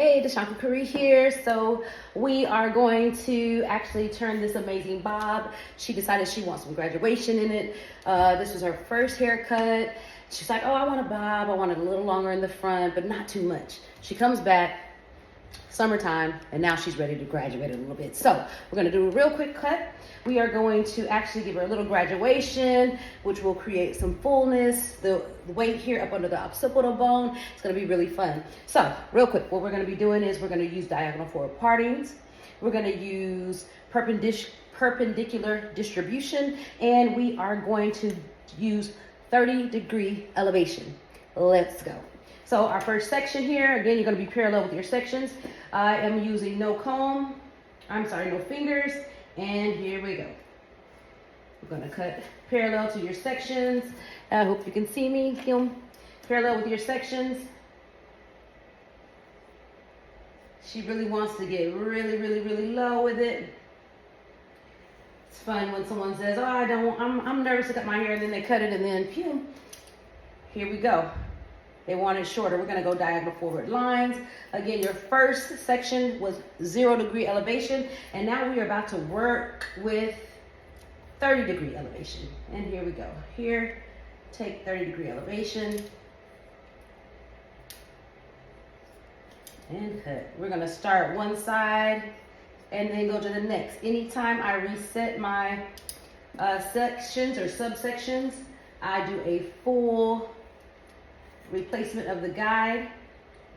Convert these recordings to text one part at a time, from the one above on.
Hey, Deshanka Curry here. So we are going to actually turn this amazing bob. She decided she wants some graduation in it. This was her first haircut. She's like, oh, I want a bob. I want it a little longer in the front, but not too much. She comes back, summertime, and now she's ready to graduate a little bit. So we're gonna do a real quick cut. We are going to actually give her a little graduation, which will create some fullness, the weight here up under the occipital bone. It's gonna be really fun. So real quick, what we're gonna be doing is we're gonna use diagonal forward partings. We're gonna use perpendicular distribution, and we are going to use 30-degree elevation. Let's go. So our first section here, again, you're gonna be parallel with your sections. I am using no fingers, and here we go. We're gonna cut parallel to your sections. I hope you can see me. Parallel with your sections. She really wants to get really low with it. It's fun when someone says, oh, I'm nervous to cut my hair, and then they cut it, and then phew, here we go. They want it shorter. We're gonna go diagonal forward lines. Again, your first section was 0-degree elevation, and now we are about to work with 30-degree elevation. And here we go. Here, take 30-degree elevation. And cut. We're gonna start one side and then go to the next. Anytime I reset my sections or subsections, I do a full replacement of the guide,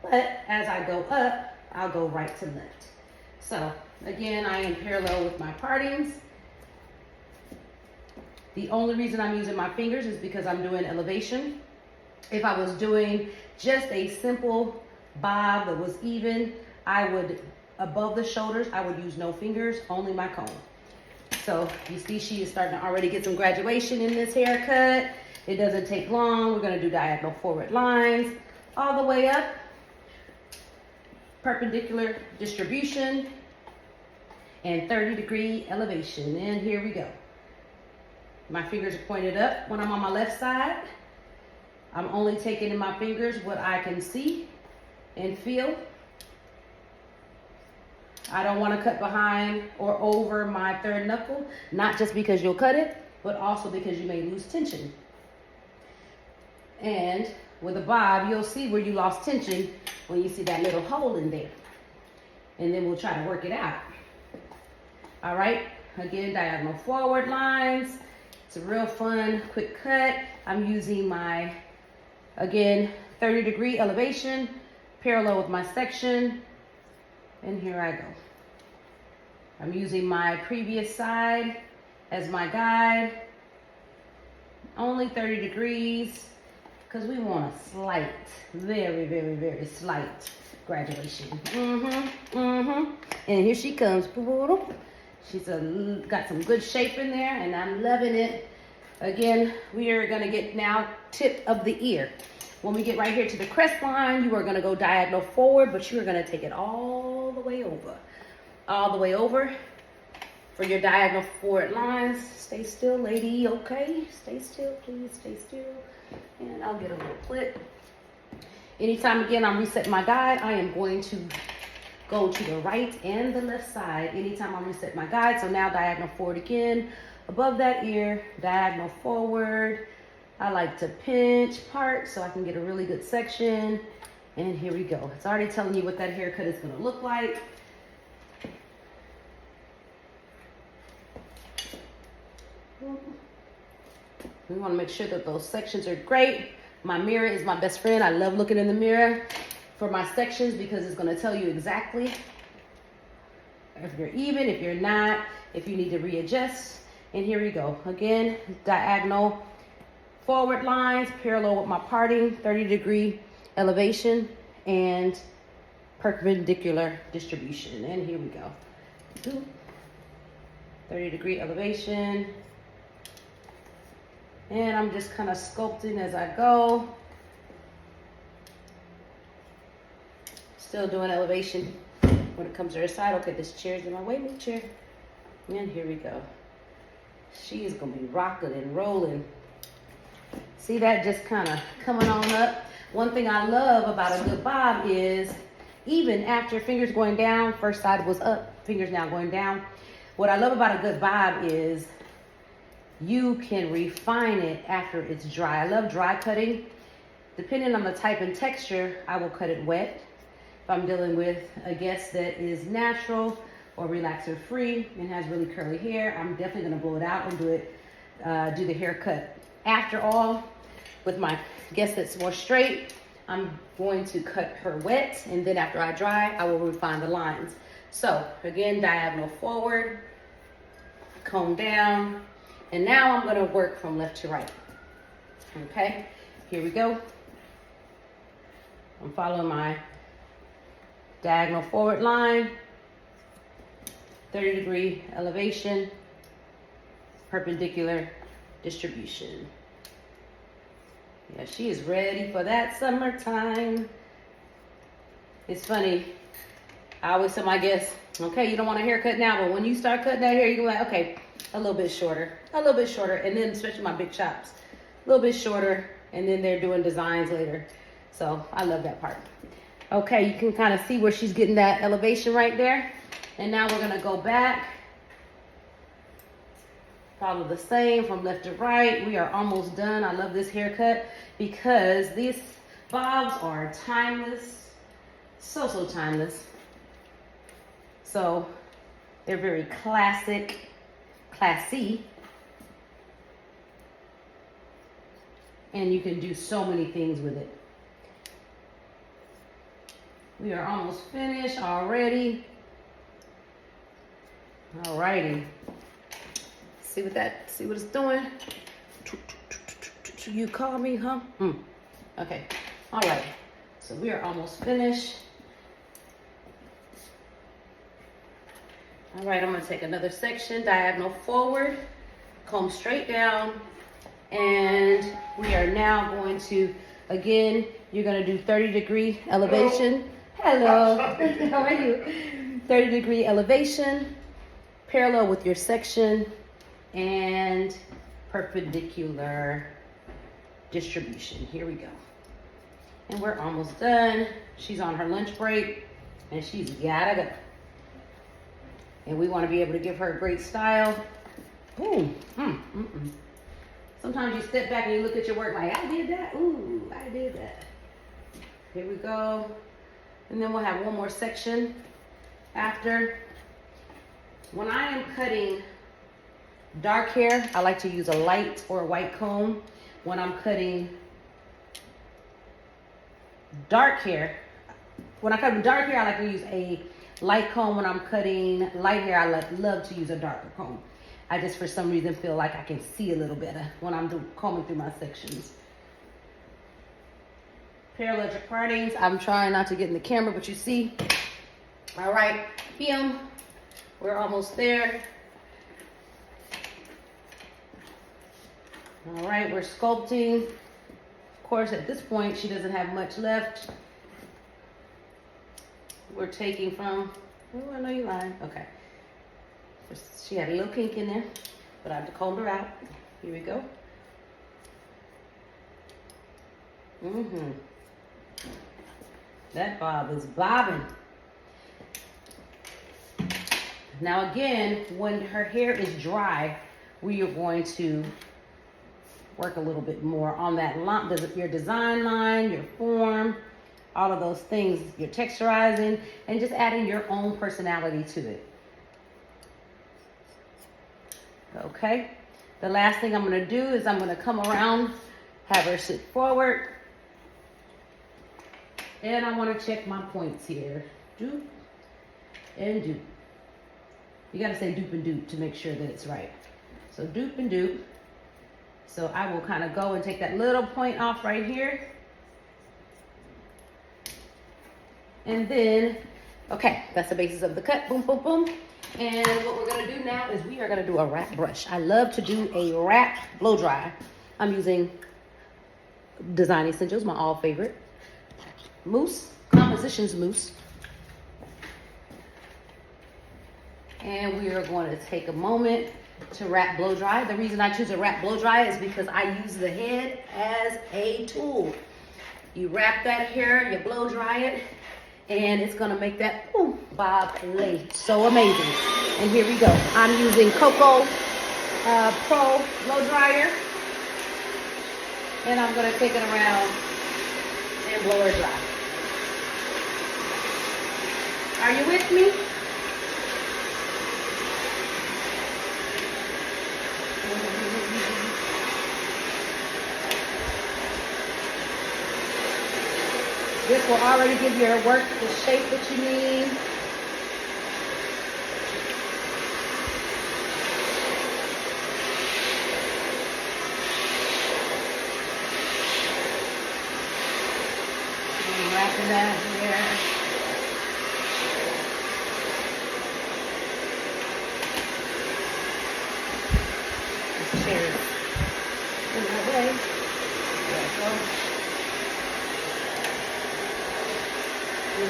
but as I go up, I'll go right to left. So again, I am parallel with my partings. The only reason I'm using my fingers is because I'm doing elevation. If I was doing just a simple bob that was even, I would, above the shoulders, I would use no fingers, only my comb. So you see she is starting to already get some graduation in this haircut. It doesn't take long. We're gonna do diagonal forward lines all the way up. Perpendicular distribution and 30-degree elevation. And here we go. My fingers are pointed up. When I'm on my left side, I'm only taking in my fingers what I can see and feel. I don't wanna cut behind or over my third knuckle, not just because you'll cut it, but also because you may lose tension. And with a bob, you'll see where you lost tension when you see that little hole in there. And then we'll try to work it out. All right, again, diagonal forward lines. It's a real fun, quick cut. I'm using my, again, 30-degree elevation, parallel with my section. And here I go. I'm using my previous side as my guide. Only 30 degrees. Because we want a slight, very slight graduation. And here she comes. She's got some good shape in there, and I'm loving it. Again, we are gonna get now tip of the ear. When we get right here to the crest line, you are gonna go diagonal forward, but you are gonna take it all the way over. All the way over for your diagonal forward lines. Stay still, lady, okay? Stay still, please, stay still. And I'll get a little clip. Anytime, again, I'm resetting my guide, I am going to go to the right and the left side. Anytime I reset my guide, so now diagonal forward again. Above that ear, diagonal forward. I like to pinch part so I can get a really good section. And here we go. It's already telling you what that haircut is gonna look like. We want to make sure that those sections are great. My mirror is my best friend. I love looking in the mirror for my sections because it's going to tell you exactly if you're even, if you're not, if you need to readjust. And here we go. Again, diagonal forward lines, parallel with my parting, 30-degree elevation, and perpendicular distribution. And here we go. 30-degree elevation. And I'm just kind of sculpting as I go. Still doing elevation when it comes to her side. Okay, this chair's in my way, move chair. And here we go. She is gonna be rocking and rolling. See that just kind of coming on up. One thing I love about a good bob is even after fingers going down, first side was up, fingers now going down. What I love about a good bob is you can refine it after it's dry. I love dry cutting. Depending on the type and texture, I will cut it wet. If I'm dealing with a guest that is natural or relaxer free and has really curly hair, I'm definitely gonna blow it out and do the haircut. After all, with my guest that's more straight, I'm going to cut her wet, and then after I dry, I will refine the lines. So again, diagonal forward, comb down, and now I'm gonna work from left to right. Okay, here we go. I'm following my diagonal forward line, 30-degree elevation, perpendicular distribution. Yeah, she is ready for that summertime. It's funny, I always tell my guests, okay, you don't want a haircut now, but when you start cutting that hair, you're like, okay, a little bit shorter, and then especially my big chops, a little bit shorter, and then they're doing designs later. So I love that part. Okay, you can kind of see where she's getting that elevation right there. And now we're gonna go back, follow the same from left to right. We are almost done. I love this haircut because these bobs are timeless, so timeless. So they're very classic, classy, and you can do so many things with it. We are almost finished already. Alrighty. See what it's doing? You call me, huh? Okay. Alright. So we are almost finished. Alright, I'm gonna take another section, diagonal forward, comb straight down, and we are now going to, again, you're gonna do 30-degree elevation. Hello. How are you? 30-degree elevation, parallel with your section, and perpendicular distribution. Here we go. And we're almost done. She's on her lunch break, and she's gotta go. And we want to be able to give her a great style. Ooh, Sometimes you step back and you look at your work like, I did that. Ooh, I did that. Here we go. And then we'll have one more section after. When I am cutting dark hair, I like to use a light or a white comb. When I'm cutting dark hair, I like to use a light comb. When I'm cutting light hair, I love to use a darker comb. I just, for some reason, feel like I can see a little better when I'm combing through my sections. Parallel partings. I'm trying not to get in the camera, but you see. All right, PM. We're almost there. All right, we're sculpting. Of course, at this point, she doesn't have much left. We're taking from, oh, I know you're lying. Okay. She had a little kink in there, but I have to comb her out. Here we go. That bob is bobbing. Now again, when her hair is dry, we are going to work a little bit more on that line, your design line, your form, all of those things, your texturizing, and just adding your own personality to it. Okay, the last thing I'm going to do is I'm going to come around, have her sit forward, and I want to check my points here. Doop and doop. You got to say doop and doop to make sure that it's right. So doop and doop. So I will kind of go and take that little point off right here. And then, okay, that's the basis of the cut. Boom, boom, boom. And what we're going to do now is we are going to do a wrap brush. I love to do a wrap blow dry. I'm using Design Essentials, my all favorite. Mousse, Compositions Mousse. And we are going to take a moment to wrap blow dry. The reason I choose a wrap blow dry is because I use the head as a tool. You wrap that hair, you blow dry it, And it's gonna make that bob lay so amazing. And here we go. I'm using Coco Pro blow dryer. And I'm gonna take it around and blow her dry. Are you with me? This will already give your work the shape that you need. I'm wrapping that here. This chair is in my way. There it goes. So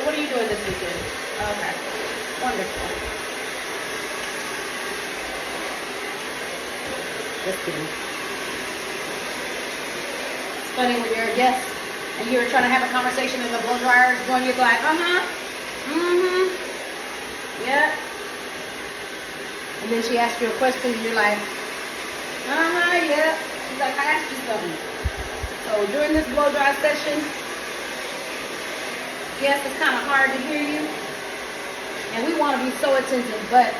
what are you doing this weekend? Okay, wonderful. Just kidding. It's funny when you're a guest and you're trying to have a conversation and the blow dryer is going, you're like, yeah. And then she asks you a question and you're like, yeah. She's like, I asked you something. So during this blow dry session, yes, it's kind of hard to hear you. And we want to be so attentive, but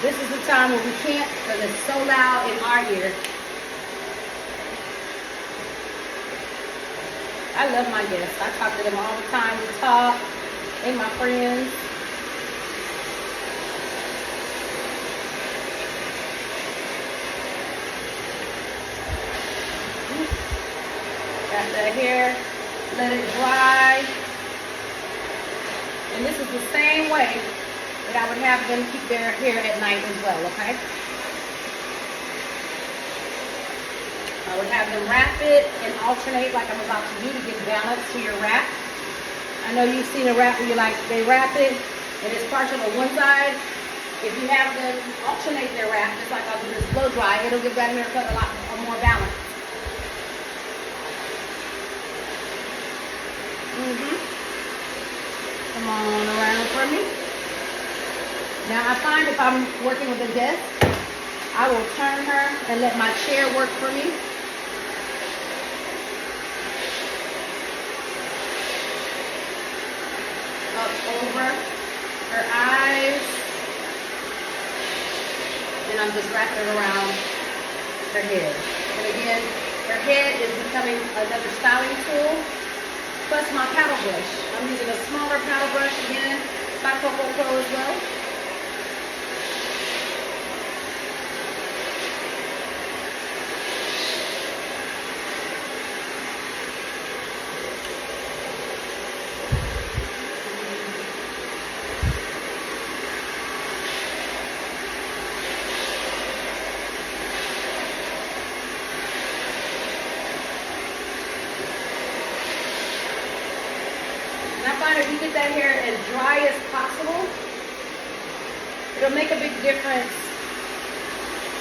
this is the time where we can't because it's so loud in our ear. I love my guests. I talk to them all the time. We talk. They're my friends. Got that hair, let it dry. And this is the same way that I would have them keep their hair at night as well, okay? I would have them wrap it and alternate like I'm about to do to get balance to your wrap. I know you've seen a wrap where they wrap it and it's partial on one side. If you have them alternate their wrap, just like I'll do this blow dry, it'll give that haircut a lot more balance. Come on around for me. Now I find if I'm working with a guest, I will turn her and let my chair work for me. Up over her eyes. And I'm just wrapping around her head. And again, her head is becoming another styling tool. Plus my paddle brush. I'm using a smaller paddle brush again, by Coco Pro as well. If you get that hair as dry as possible, it'll make a big difference.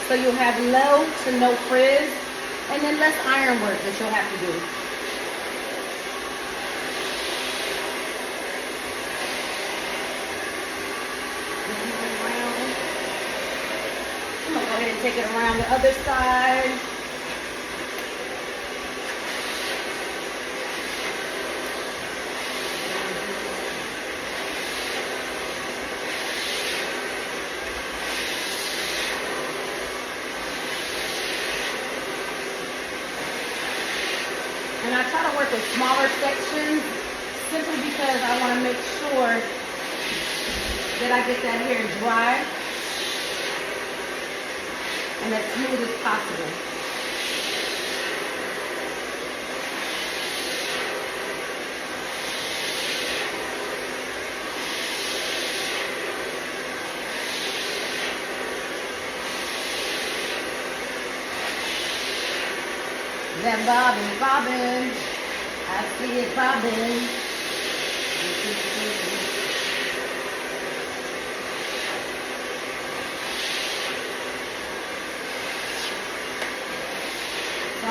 So you'll have low to no frizz and then less iron work that you'll have to do. I'm going to go ahead and take it around the other side. And I try to work with smaller sections simply because I want to make sure that I get that hair dry and as smooth as possible. That bobbing, bobbing, I see it bobbing.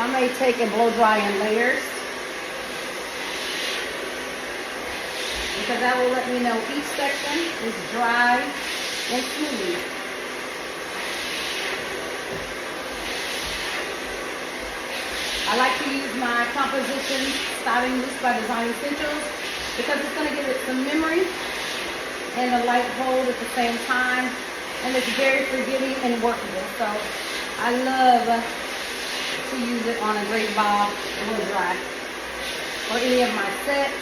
I may take and blow dry in layers, because that will let me know each section is dry and smooth. I like to use my composition styling loose by Design Essentials because it's going to give it some memory and a light hold at the same time, and it's very forgiving and workable. So I love to use it on a great bob blow dry or any of my sets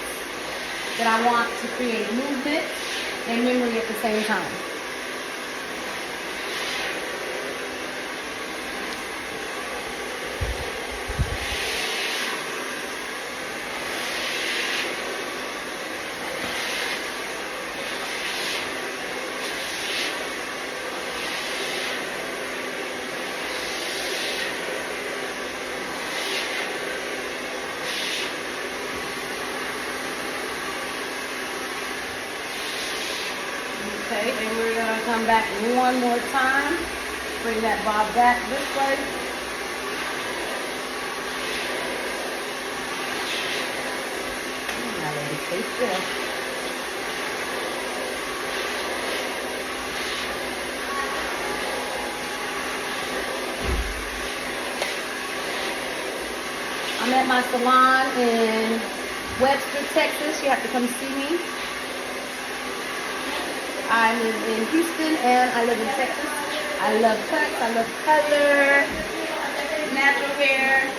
that I want to create movement and memory at the same time. Okay, and we're going to come back one more time. Bring that bob back this way. Now let it stay still. I'm at my salon in Webster, Texas. You have to come see me. I live in Houston and I live in Texas. I love cuts, I love color, natural hair.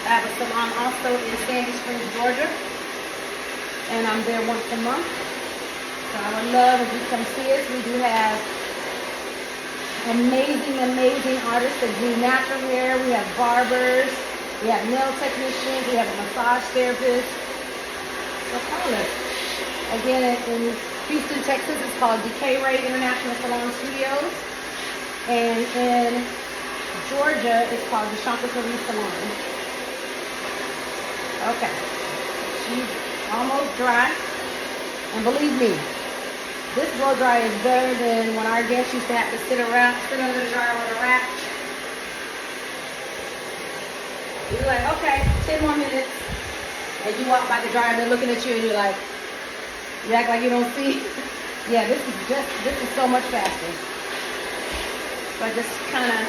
I have a salon also in Sandy Springs, Georgia, and I'm there once a month. So I would love if you come see us. We do have amazing artists that do natural hair. We have barbers, we have nail technicians, we have a massage therapist. So call us. Again, in Houston, Texas, it's called DK Ray International Salon Studios. And in Georgia, it's called the Chanticleer Salon. Okay. She's almost dry. And believe me, this blow dry is better than when our guests used to have to sit under the dryer with a rack. You're like, okay, 10 more minutes. And you walk by the dryer and they're looking at you and you're like, you act like you don't see. Yeah, this is so much faster. But just kind of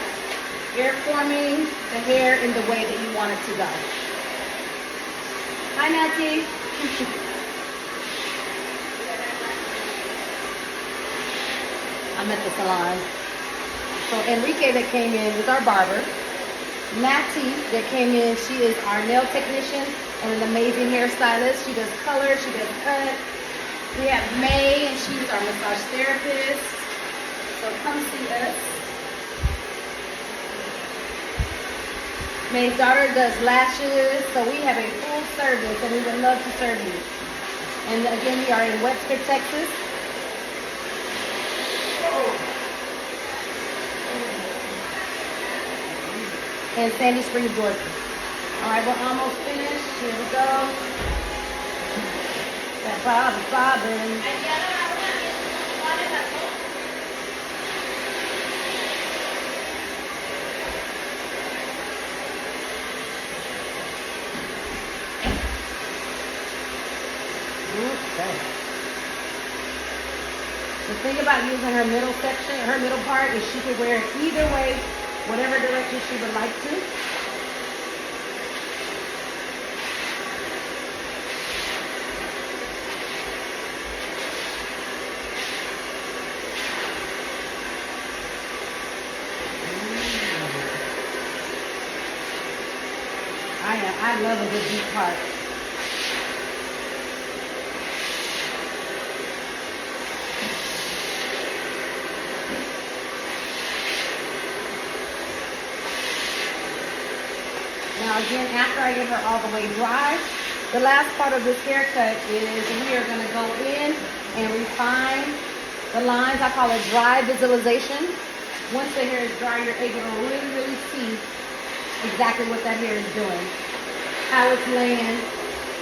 air forming the hair in the way that you want it to go. Hi, Natty. I'm at the salon. So Enrique that came in is our barber. Natty that came in, she is our nail technician and an amazing hairstylist. She does color, she does cut. We have May, and she's our massage therapist. So come see us. May's daughter does lashes, so we have a full service and we would love to serve you. And again, we are in Webster, Texas. And Sandy Springs, Georgia. All right, we're almost finished. Here we go. That bob is bobbing. Okay. The thing about using her middle section, her middle part, is she can wear it either way, whatever direction she would like to. I love a good deep part. Now again, after I get her all the way dry, the last part of this haircut is we are going to go in and refine the lines. I call it dry visualization. Once the hair is dry, you're able to really see exactly what that hair is doing. How it's laying,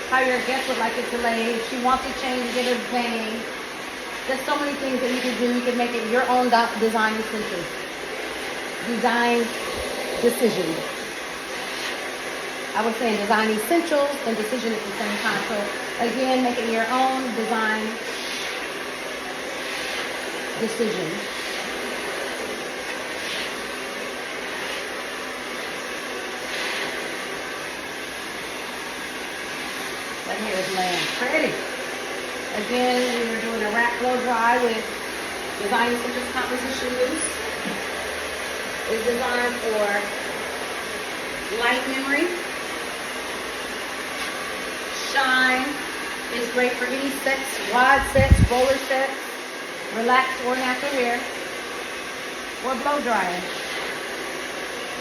how your guest would like it to lay. If she wants to change, get a bang. There's so many things that you can do. You can make it your own design essentials. Design decision. I was saying design essentials and decision at the same time. So again, making your own design decision. That hair is laying pretty. Again, we are doing a wrap blow dry with Design Essentials Composition Mousse. It's designed for light memory. Shine. It's great for any sets, wide sets, roller sets, relaxed or natural hair, or blow drying.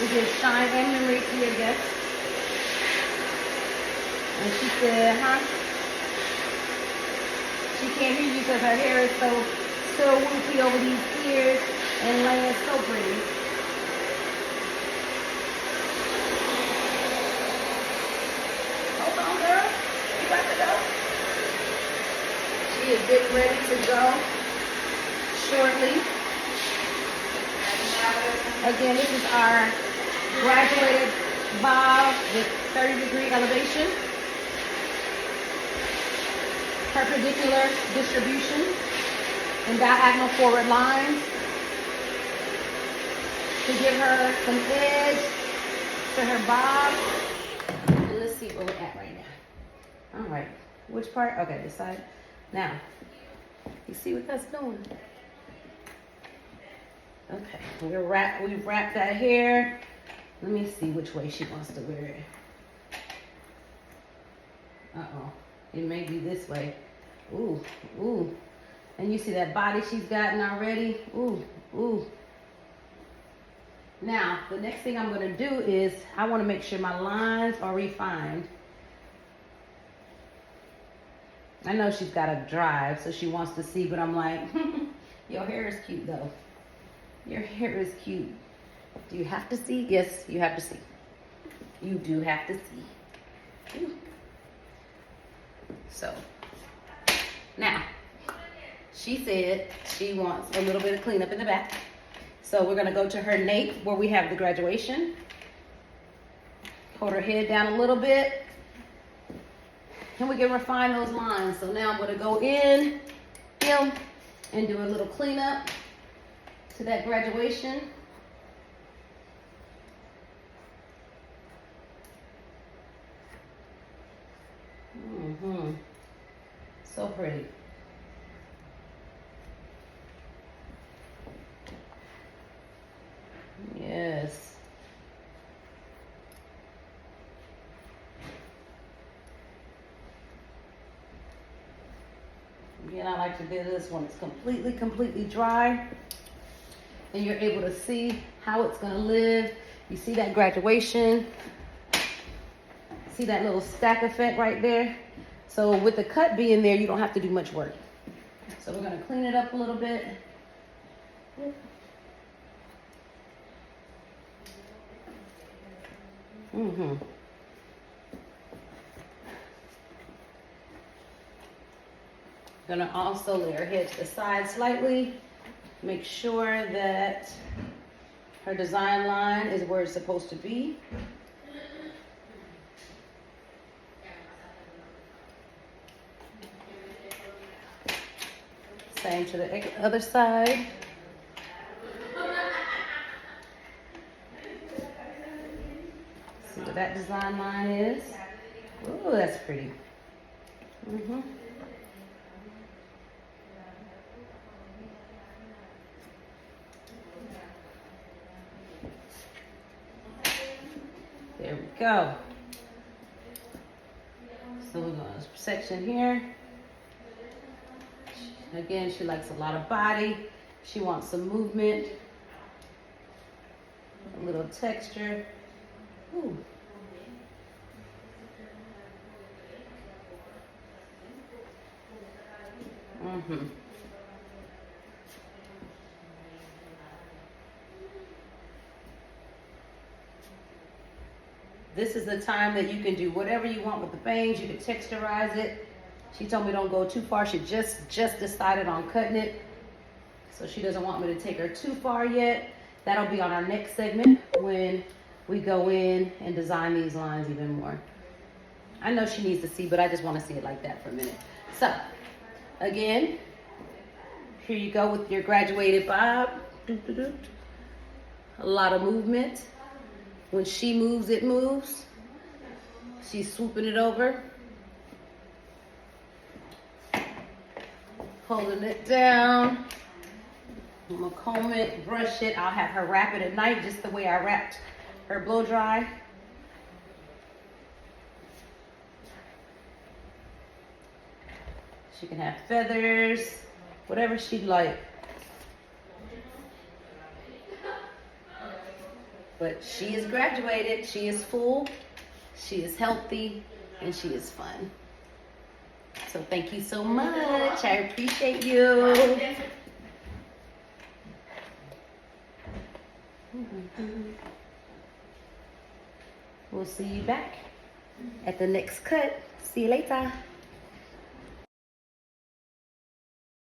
We give shine and memory to your guests. And she said, she can't hear you because her hair is so whoopy over these ears and laying so pretty. Hold on, girl. You got to go. She is getting ready to go shortly. Again, this is our graduated bob with 30-degree elevation. Perpendicular distribution and diagonal forward lines to give her some edge to her bob. And let's see where we're at right now. All right, which part? Okay, this side. Now, you see what that's doing? Okay, we've wrapped that hair. Let me see which way she wants to wear it. Uh-oh. It may be this way. Ooh, ooh. And you see that body she's gotten already? Ooh, ooh. Now, the next thing I'm going to do is I want to make sure my lines are refined. I know she's got a drive, so she wants to see, but I'm like, your hair is cute, though. Your hair is cute. Do you have to see? Yes, you have to see. You do have to see. Ooh. So, now, she said she wants a little bit of cleanup in the back. So we're gonna go to her nape where we have the graduation. Hold her head down a little bit. And we can refine those lines. So now I'm gonna go in, and do a little cleanup to that graduation. So pretty. Yes. Again, I like to do this when it's completely dry. And you're able to see how it's gonna live. You see that graduation. See that little stack effect right there? So with the cut being there, you don't have to do much work. So we're gonna clean it up a little bit. Gonna also lay her head to the side slightly. Make sure that her design line is where it's supposed to be. Same to the other side. See what that design line is. Ooh, that's pretty. There we go. So we're going to section here. Again, she likes a lot of body. She wants some movement, a little texture. Ooh. This is the time that you can do whatever you want with the bangs. You can texturize it. She told me don't go too far. She just decided on cutting it. So she doesn't want me to take her too far yet. That'll be on our next segment when we go in and design these lines even more. I know she needs to see, but I just want to see it like that for a minute. So, again, here you go with your graduated bob. A lot of movement. When she moves, it moves. She's swooping it over. Holding it down. I'm gonna comb it, brush it. I'll have her wrap it at night just the way I wrapped her blow dry. She can have feathers, whatever she'd like. But she is graduated, she is full, she is healthy, and she is fun. So thank you so much. I appreciate you. We'll see you back at the next cut. See you later.